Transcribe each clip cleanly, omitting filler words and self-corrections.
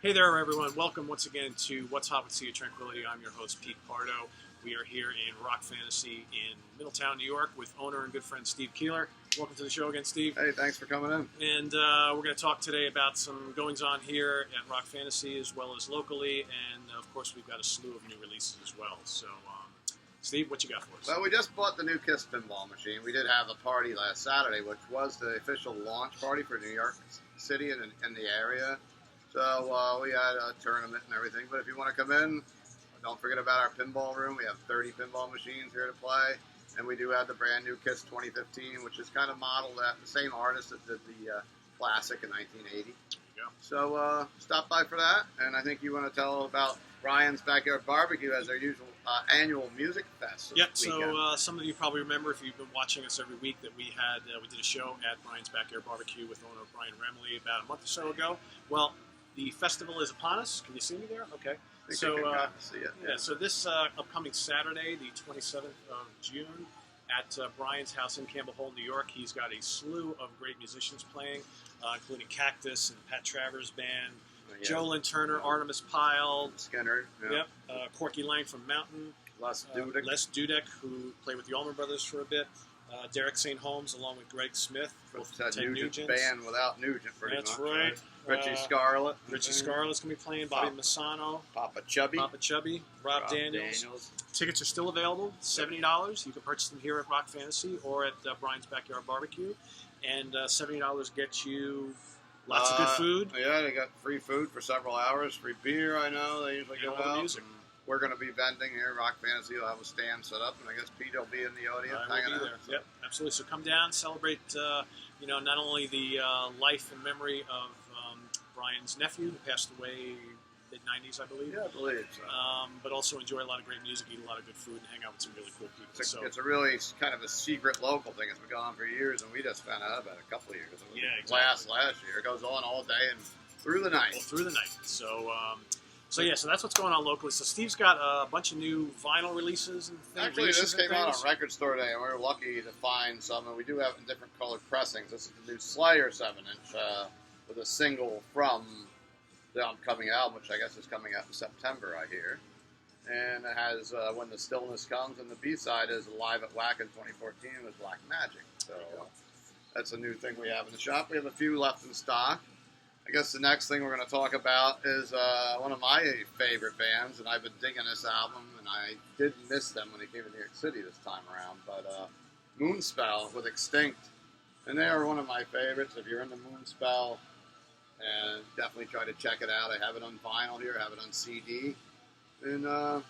Hey there, everyone. Welcome once again to What's Hot with Sea of Tranquility. I'm your host, Pete Pardo. We are here in Rock Fantasy in Middletown, New York, with owner and good friend Steve Keeler. Welcome to the show again, Steve. Hey, thanks for coming in. And we're going to talk today about some goings-on here at Rock Fantasy as well as locally. And, of course, we've got a slew of new releases as well. So, Steve, what you got for us? Well, we just bought the new KISS pinball machine. We did have a party last Saturday, which was the official launch party for New York City and in the area. So we had a tournament and everything. But if you want to come in, don't forget about our pinball room. We have 30 pinball machines here to play. And we do have the brand new KISS 2015, which is kind of modeled after the same artist that did the classic in 1980. There you go. So stop by for that. And I think you want to tell about Brian's Backyard Barbecue as our usual annual music fest. Yep, so some of you probably remember, if you've been watching us every week, that we did a show at Brian's Backyard Barbecue with owner Brian Remley about a month or so ago. Well, the festival is upon us. Can you see me there? Okay. I think I can see it. Yeah, so this upcoming Saturday, the 27th of June, at Brian's house in Campbell Hall, New York, he's got a slew of great musicians playing, including Cactus and Pat Travers Band, Jolyn Turner, Artemis Pyle, Skinner, Korpiklaani from Mountain, Les Dudek, who played with the Allman Brothers for a bit, Derek St. Holmes, along with Greg Smith, Ted Nugent's band without Nugent, pretty much. That's right. Richie Scarlett. Richie Scarlett's going to be playing, Bobby Massano, Papa Chubby, Rob Daniels. Tickets are still available, $70. You can purchase them here at Rock Fantasy or at Brian's Backyard Barbecue. And $70 gets you lots of good food. Yeah, they got free food for several hours, free beer, I know. They usually give out. Music. We're going to be vending here. Rock Fantasy will have a stand set up, and I guess Pete will be in the audience hanging out. So. Yep, absolutely. So come down, celebrate, not only the life and memory of Brian's nephew, who passed away mid-90s, I believe. Yeah, I believe so. But also enjoy a lot of great music, eat a lot of good food, and hang out with some really cool people. It's a really kind of a secret local thing. It's been going on for years, and we just found out about it a couple of years. Last year. It goes on all day and through the night. So that's what's going on locally. So Steve's got a bunch of new vinyl releases and things. Actually, this came out on Record Store Day, and we were lucky to find some, and we do have in different colored pressings. This is the new Slayer 7-inch with a single from the upcoming album, which I guess is coming out in September, I hear. And it has When the Stillness Comes, and the B-side is Live at Whack in 2014 with Black Magic. So that's a new thing we have in the shop. We have a few left in stock. I guess the next thing we're going to talk about is one of my favorite bands, and I've been digging this album, and I did miss them when they came to New York City this time around, but Moonspell with Extinct, and they are one of my favorites. If you're into Moonspell, and definitely try to check it out. I have it on vinyl here, I have it on CD, and I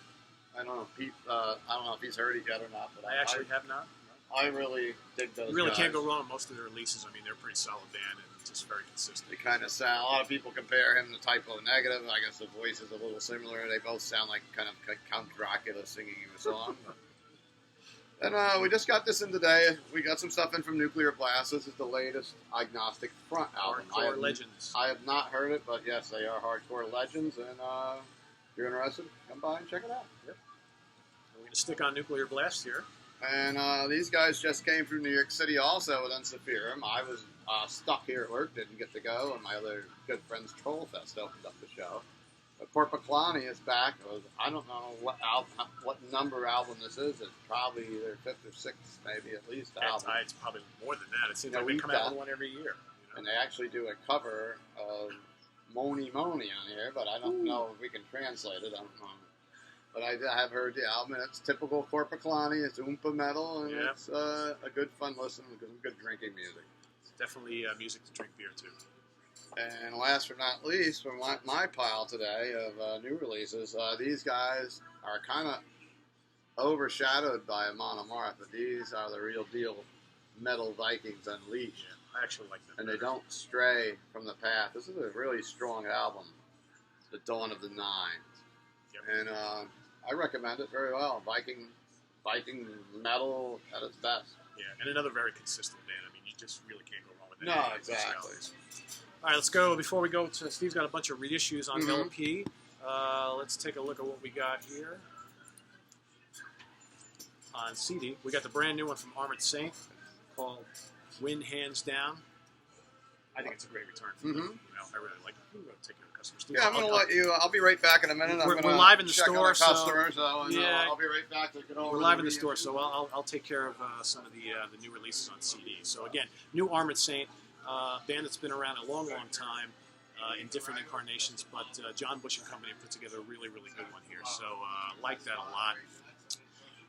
don't know, Pete, I don't know if he's heard it yet or not, but I actually have not. I really dig those. You really guys. can't go wrong with most of their releases. I mean, they're a pretty solid band and just very consistent. They kind of sound. A lot of people compare him to Typo Negative. I guess the voice is a little similar. They both sound like kind of like Count Dracula singing you a song. And we just got this in today. We got some stuff in from Nuclear Blast. This is the latest Agnostic Front album. Hardcore Legends. I have not heard it, but yes, they are hardcore legends. And if you're interested, come by and check it out. Yep. We're going to stick on Nuclear Blast here. And these guys just came from New York City also with Unsaphirum. I was stuck here at work, didn't get to go, and my other good friends Trollfest opened up the show. But Korpiklaani is back. I don't know what number album this is. It's probably their 5th or 6th, maybe at least album. It's probably more than that. It seems like they come out with one every year. And they actually do a cover of Moni Moni on here, but I don't know if we can translate it. I don't know. But I have heard the album, and it's typical Korpiklaani. It's oompa metal, and it's a good fun listen with some good drinking music. It's definitely music to drink beer to. And last but not least, from my pile today of new releases, these guys are kind of overshadowed by Amon Amarth, but these are the real deal Metal Vikings Unleashed. Yeah, I actually like them. And they don't stray from the path. This is a really strong album, The Dawn of the Nines. Yep. And I recommend it very well. Viking metal at its best. Yeah, and another very consistent band. I mean, you just really can't go wrong with that. No, exactly. All right, let's go. Before we go to Steve's got a bunch of reissues on LP. Let's take a look at what we got here on CD. We got the brand new one from Armored Saint called Win Hands Down. I think it's a great return for them. You know, I really like it. I'm going to take care of the customers too. Yeah, I'm going to let you. I'll be right back in a minute. We're live in the check store, on the customers, yeah, I'll be right back to get over. We're live in the store, so I'll take care of some of the new releases on CD. So again, new Armored Saint, band that's been around a long, long time. In different incarnations, but John Bush and Company put together a really, really good one here. So like that a lot.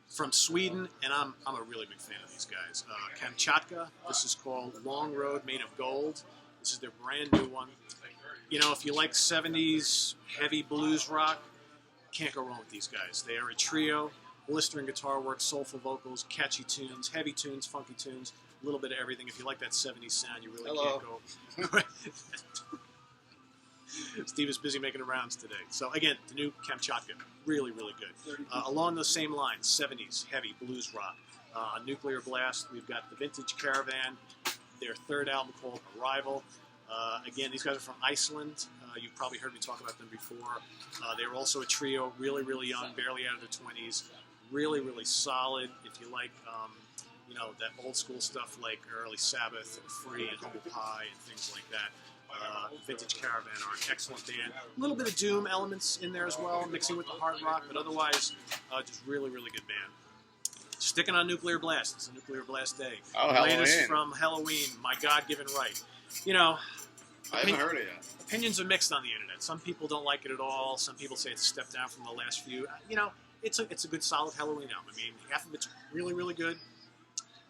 From Sweden, and I'm a really big fan of these guys. Kamchatka, this is called Long Road Made of Gold. This is their brand new one. You know, if you like 70s heavy blues rock, can't go wrong with these guys. They are a trio, blistering guitar work, soulful vocals, catchy tunes, heavy tunes, funky tunes, a little bit of everything. If you like that 70s sound, you really can't go. Steve is busy making the rounds today. So again, the new Kamchatka, really, really good. Along those same lines, 70s, heavy blues rock. Nuclear Blast, we've got the Vintage Caravan, their third album called Arrival. Again, these guys are from Iceland. You've probably heard me talk about them before. They were also a trio, really, really young, barely out of their 20s. Really, really solid. If you like, you know, that old school stuff like Early Sabbath and Free and Humble Pie and things like that. Vintage Caravan are an excellent band. A little bit of doom elements in there as well, mixing with the hard rock, but otherwise, just really, really good band. Sticking on Nuclear Blast. It's a Nuclear Blast day. Oh, the latest Helloween. from Helloween, My God-Given Right. You know, I haven't heard it yet. Opinions are mixed on the internet. Some people don't like it at all. Some people say it's a step down from the last few. You know, it's a good, solid Helloween album. I mean, half of it's really, really good.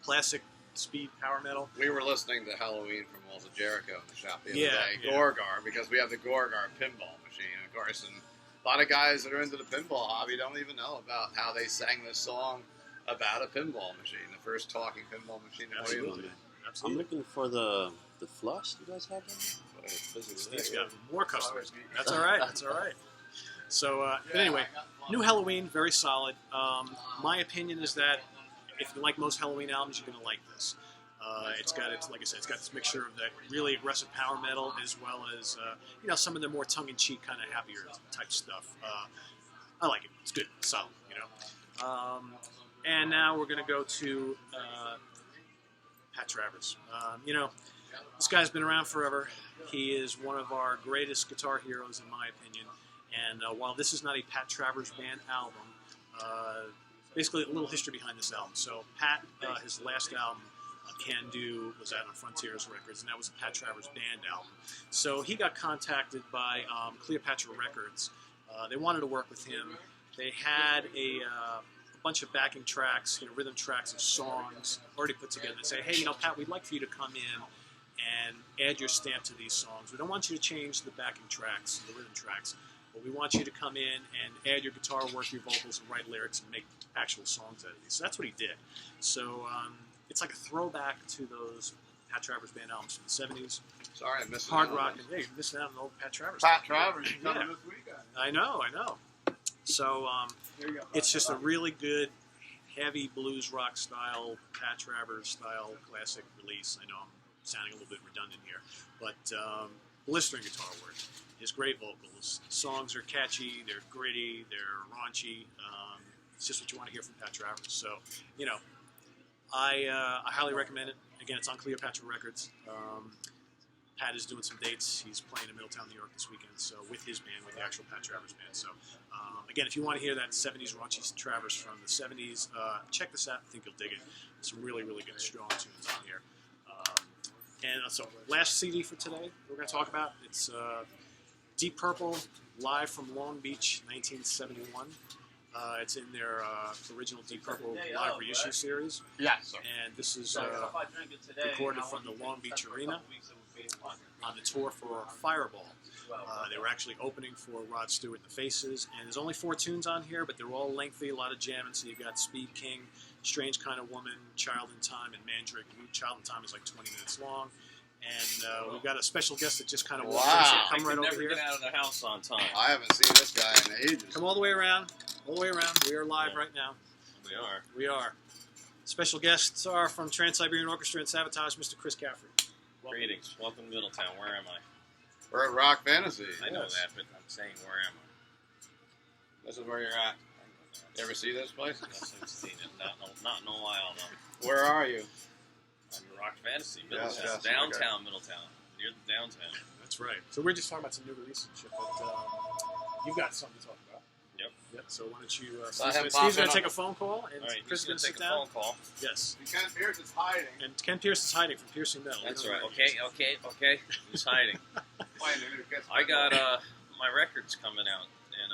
Classic speed power metal. We were listening to Helloween from Walls of Jericho in the shop the other Yeah, day. yeah. Gorgar, because we have the Gorgar pinball machine, of course, and a lot of guys that are into the pinball hobby don't even know about how they sang this song about a pinball machine, the first talking pinball machine in Absolutely. I'm looking for the flush you guys have there. Steve's got more customers. That's all right. That's all right. So, but anyway, new Helloween, very solid. My opinion is that if you like most Helloween albums, you're going to like this. Like I said, it's got this mixture of that really aggressive power metal as well as, you know, some of the more tongue-in-cheek kind of happier type stuff. I like it. It's good. It's solid, you know. And now we're going to go to Pat Travers. You know, this guy's been around forever. He is one of our greatest guitar heroes, in my opinion. And while this is not a Pat Travers Band album, basically a little history behind this album. So Pat, his last album, Can Do, was out on Frontiers Records, and that was a Pat Travers Band album. So he got contacted by Cleopatra Records. They wanted to work with him. They had a bunch of backing tracks, you know, rhythm tracks of songs already put together. They say, hey, you know, Pat, we'd like for you to come in and add your stamp to these songs. We don't want you to change the backing tracks, the rhythm tracks, but we want you to come in and add your guitar work, your vocals, and write lyrics and make actual songs out of these. So that's what he did. So it's like a throwback to those Pat Travers Band albums from the 70s. Sorry, I missed hard rock. And, hey, you're missing out on the old Pat Travers. Pat Travers, you yeah. coming this weekend. I know. So it's just a really good, heavy blues rock style, Pat Travers style classic release. I know I'm sounding a little bit redundant here, but blistering guitar work. His great vocals. Songs are catchy, they're gritty, they're raunchy. It's just what you want to hear from Pat Travers. So, you know, I highly recommend it. Again, it's on Cleopatra Records. Pat is doing some dates. He's playing in Middletown, New York this weekend, so with his band, with the actual Pat Travers band. So, again, if you want to hear that 70s raunchy Travers from the 70s, check this out. I think you'll dig it. Some really, really good, strong tunes on here. And so, last CD for today we're going to talk about, it's Deep Purple, live from Long Beach, 1971. It's in their original Deep Purple live reissue series. Yes. And this is recorded from the Long Beach Arena on the tour for Fireball. They were actually opening for Rod Stewart and the Faces, and there's only 4 tunes on here, but they're all lengthy, a lot of jamming. So you've got Speed King, Strange Kind of Woman, Child in Time, and Mandrake. Child in Time is like 20 minutes long. And we've got a special guest that just kind of walked in, so come right over here. Never get out of the house on time. I haven't seen this guy in ages. Come all the way around. All the way around. We are live right now. We are. Special guests are from Trans-Siberian Orchestra and Sabotage, Mr. Chris Caffery. Welcome. Greetings. Welcome to Middletown. Where am I? We're at Rock Fantasy. I know that, but I'm saying, where am I? This is where you're at. You ever see this place? Yes, I've seen it. Not in a while, no. Where are you? I'm in Rock Fantasy, Middletown. Yes, Downtown okay. Middletown, You're the downtown. That's right. So we're just talking about some new releases and shit, but you've got something to talk about. Yep. So why don't you? Steve's going to take a phone call, and Chris is going to sit down. Phone call. Yes. And Ken Pierce is hiding. And Ken Pierce is hiding from Piercing Metal. That's right. Okay. He's hiding. I got my record's coming out, and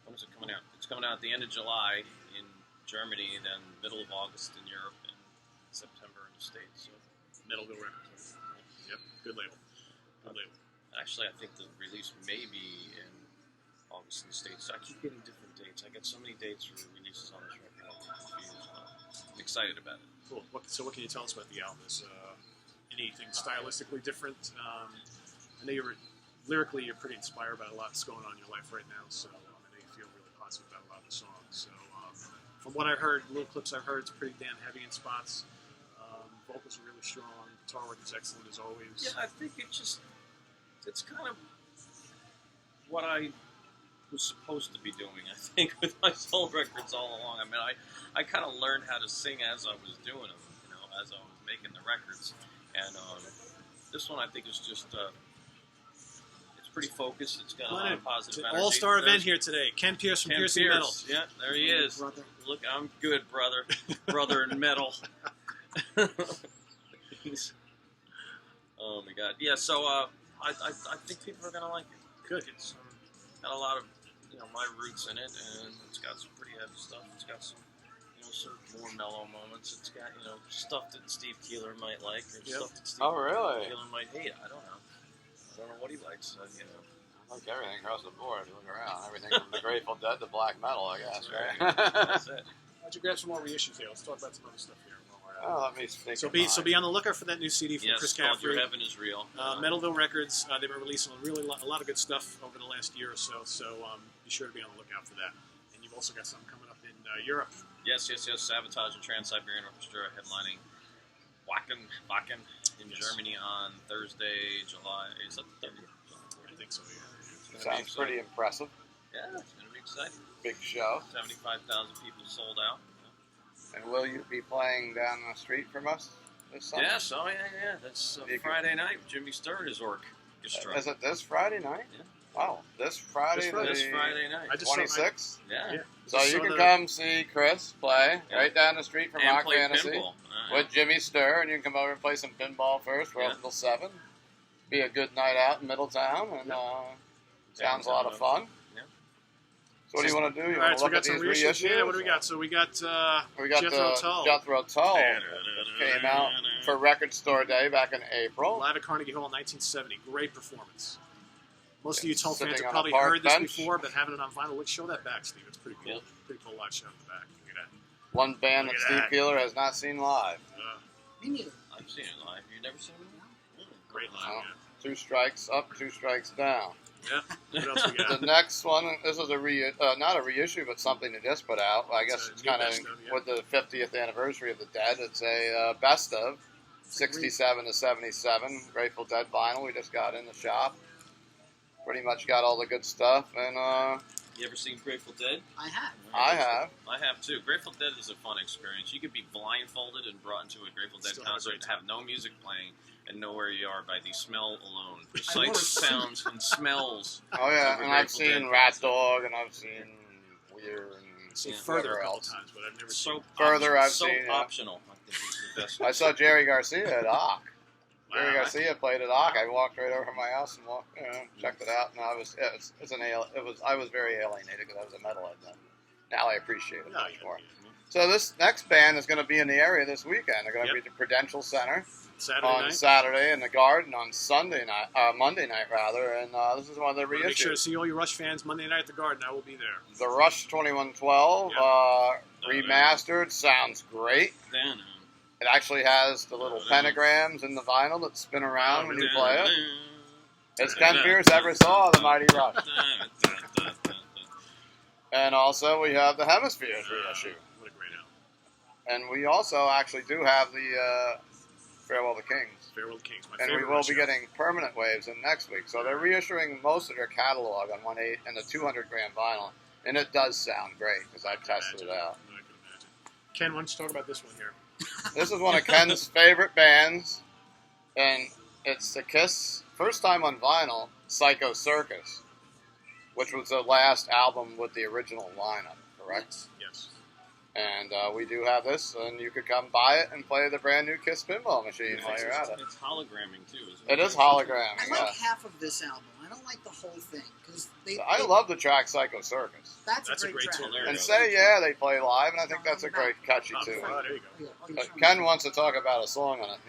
when is it coming out? It's coming out at the end of July in Germany, then middle of August in Europe, and September in the States. So Metalville Records. Yep. Good label. Actually, I think the release may be in August in the States. I keep getting different dates. I got so many dates for releases on this record. I'm excited about it. Cool. So what can you tell us about the album? Is anything stylistically different? I know lyrically you're pretty inspired by a lot that's going on in your life right now, so I know you feel really positive about a lot of the songs. So from what I've heard, little clips I've heard, it's pretty damn heavy in spots. Vocals are really strong. Guitar work is excellent as always. Yeah, I think it's kind of what I was supposed to be doing, I think, with my soul records all along. I mean, I kind of learned how to sing as I was doing them, as I was making the records. And this one, I think, is just, it's pretty focused. It's got a lot of positive energy. All-star event here today. Ken Pierce from Piercing Metal. Yeah, there he is. Brother. Look, I'm good, brother. Brother in metal. Oh, my God. Yeah, so I think people are going to like it. Good. It's got a lot of my roots in it, and it's got some pretty heavy stuff. It's got some some more mellow moments. It's got stuff that Steve Keeler might like, or stuff that Steve Keeler might hate. I don't know what he likes. I like everything across the board. You look around, everything from the Grateful Dead to black metal, I guess. Right? That's it. Why don't you grab some more reissues here? Let's talk about some other stuff here. Let me think. So be on the lookout for that new CD from Chris Caffery. Your Heaven is Real. Metalville Records. They've been releasing a lot of good stuff over the last year or so. So be sure to be on the lookout for that. And you've also got something coming up in Europe. Yes. Sabotage and Trans-Siberian Orchestra headlining Wacken in Germany on Thursday, July. Is that the 30th? I think so. Yeah. Sounds pretty impressive. Yeah, it's going to be exciting. Big show. 75,000 people sold out. And will you be playing down the street from us this Sunday? Yes, yeah. That's Friday night. Jimmy Sturr and his orchestra. Is it this Friday night? Yeah. Wow, this Friday night. 26th? Yeah. So you can come see Chris play right down the street from Rock Fantasy with Jimmy Sturr, and you can come over and play some pinball first. We're open until 7. Be a good night out in Middletown, and sounds a lot of fun. So what do you want to do? You want to look at these reissues? Yeah, what do we got? So we got Jethro Tull came out for Record Store Day back in April. Live at Carnegie Hall in 1970. Great performance. Most of you Tull fans have probably heard this before, but having it on vinyl. Let's show that back, Steve. It's pretty cool. Pretty cool live show in the back. Look at that. One band that Steve Keeler has not seen live. Me neither. I've seen it live. You've never seen it live? Great live, 2 strikes up, 2 strikes down. Yeah. What else we got? The next one, this is not a reissue, but something they just put out. I guess it's kind of with the 50th anniversary of the Dead. It's a best of 67 to 77 Grateful Dead vinyl. We just got in the shop. Pretty much got all the good stuff. And you ever seen Grateful Dead? I have. I have too. Grateful Dead is a fun experience. You could be blindfolded and brought into a Grateful Dead concert and have no music playing and know where you are by the smell alone. The sights, sounds, and smells. Oh yeah, and I've seen Rat Dog, and I've seen Weir, and Further a couple times, but I've never seen Further. I've so seen optional. I think he's the best. I saw Jerry Garcia at Ock. Jerry Garcia played at Ock. I walked right over to my house and checked it out, and I was very alienated because I was a metalhead then. Now I appreciate it much more. So this next band is going to be in the area this weekend. They're going to be at the Prudential Center on Saturday, and the Garden on Monday night rather. And this is one of their reissues. Make sure to see all your Rush fans Monday night at the Garden. I will be there. The Rush 2112 remastered sounds great. It actually has the little pentagrams in the vinyl that spin around when you play it. As Ken Pierce ever saw the Mighty Rush. And also we have the Hemispheres reissue. What a great album. And we also actually do have the Farewell to Kings. Farewell to Kings, my and we will be getting Permanent Waves in next week. So they're reissuing most of their catalog on 1/8 and the 200-gram vinyl. And it does sound great because I tested it out. I can imagine. Ken, why don't you talk about this one here? This is one of Ken's favorite bands. And It's the Kiss, first time on vinyl, Psycho Circus, which was the last album with the original lineup, correct? Yes. And we do have this, and you could come buy it and play the brand new Kiss pinball machine while you're at it. It's hologramming too, isn't it? It is hologram. I like half of this album. I don't like the whole thing because I love the track Psycho Circus. That's a great track. tune. And Say Yeah, they play live, and I think that's a great catchy tune. Oh, there you go. Yeah, Ken wants to talk about a song on it.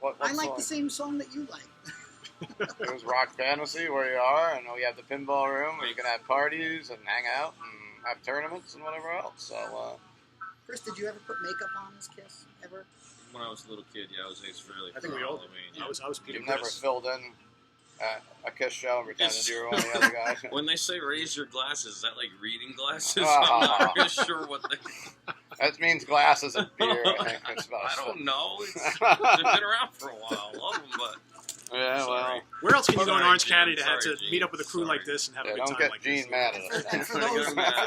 What I like song? the same song that you like. It was Rock Fantasy, where you are, and we have the pinball room where you can have parties and hang out and have tournaments and whatever else. So, Chris, did you ever put makeup on as Kiss? Ever? When I was a little kid, yeah, I was Ace Frehley. I think we all. Helloween. I was Peter you've never Chris. filled in a Kiss show and pretended you were one of the other guys. When they say raise your glasses, is that like reading glasses? Oh. I'm not really sure what they... That means glasses and beer, I think. It's I supposed don't know. They've been around for a while. Love them, but... Yeah, well, Sorry. Where else can you go in Sorry, Orange Gene. County to have Sorry, to Gene. meet up with a crew Sorry. like this and have yeah, a good don't time get like Gene this? mad at us. And for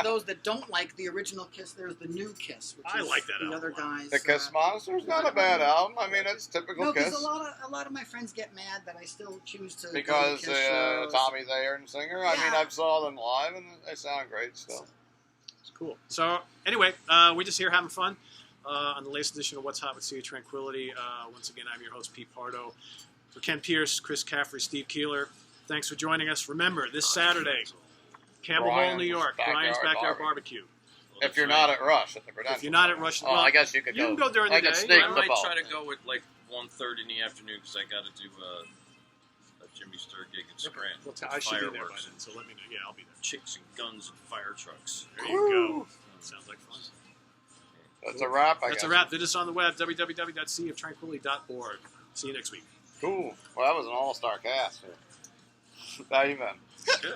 those that don't like the original Kiss, there's the new Kiss, which I is like that the album. other guys. The Kiss Monster's not a bad album. I mean, it's typical No, Kiss. because a lot of my friends get mad that I still choose to Because go to Kiss shows. Tommy's there and singer. I mean, Yeah. I saw them live, and they sound great still. It's cool. So anyway, we're just here having fun on the latest edition of What's Hot with Sea of Tranquility. Once again, I'm your host, Pete Pardo. For Ken Pierce, Chris Caffery, Steve Keeler, thanks for joining us. Remember, this Saturday, Campbell Hall, New York, Brian's Backyard Barbecue. If you're not at Rush at the Prudential. If you're not at Rush, well, I guess you could go. You can go during like the a day. snake I might football. try to go at like 1:30 in the afternoon because I got to do a Jimmy Sturr gig in Scranton. Well, I should be there by Fireworks, then, so let me know. Yeah, I'll be there. chicks and guns and fire trucks. There you go. Sounds like fun. That's a wrap, I That's guess. a wrap. Visit us on the web, www.seaoftranquility.org. See you next week. Cool. Well, that was an all-star cast. How you been? Good.